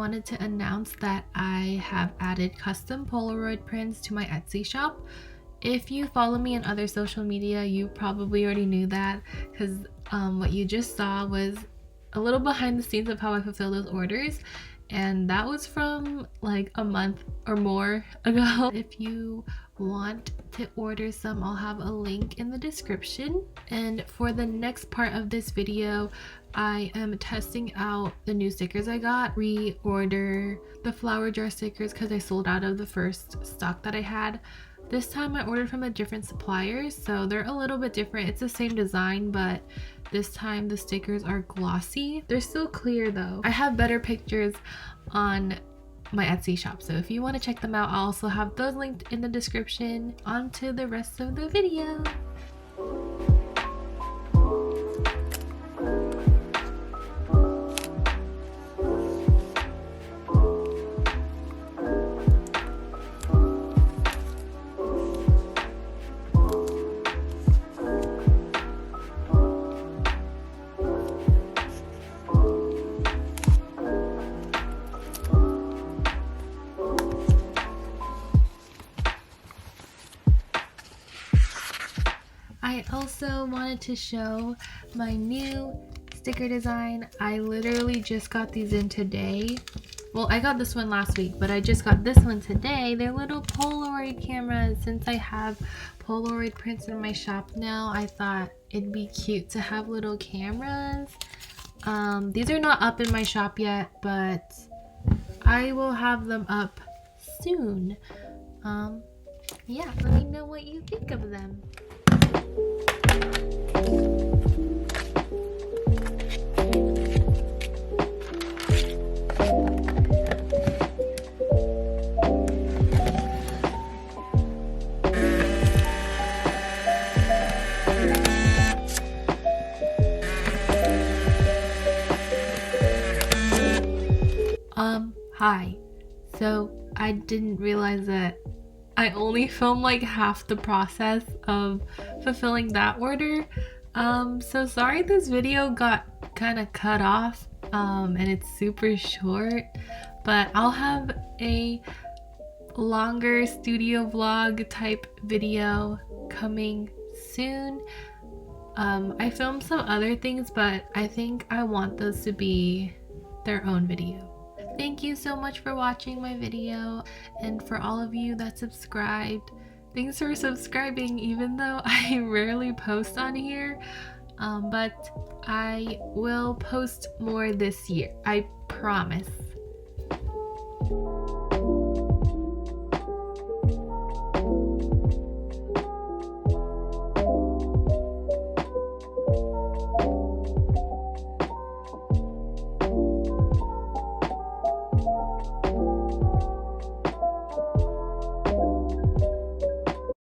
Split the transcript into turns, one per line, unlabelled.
wanted to announce that I have added custom Polaroid prints to my Etsy shop. If you follow me on other social media, you probably already knew that, because what you just saw was a little behind the scenes of how I fulfill those orders, and that was from like a month or more ago. If you want to order some, I'll have a link in the description. And for the next part of this video, I am testing out the new stickers I got. Reorder the flower jar stickers because I sold out of the first stock that I had. This time I ordered from a different supplier, so they're a little bit different. It's the same design, but this time the stickers are glossy. They're still clear though. I have better pictures on my Etsy shop, so if you want to check them out, I'll also have those linked in the description. On to the rest of the video. I also wanted to show my new sticker design. I literally just got these in today. Well, I got this one last week, but I just got this one today. They're little Polaroid cameras. Since I have Polaroid prints in my shop now, I thought it'd be cute to have little cameras. These are not up in my shop yet, but I will have them up soon. Yeah, let me know what you think of them. Hi. So I didn't realize that I only filmed like half the process of fulfilling that order. So sorry this video got kind of cut off, and it's super short, but I'll have a longer studio vlog type video coming soon. I filmed some other things, but I think I want those to be their own video. Thank you so much for watching my video, and for all of you that subscribed, thanks for subscribing even though I rarely post on here, but I will post more this year, I promise.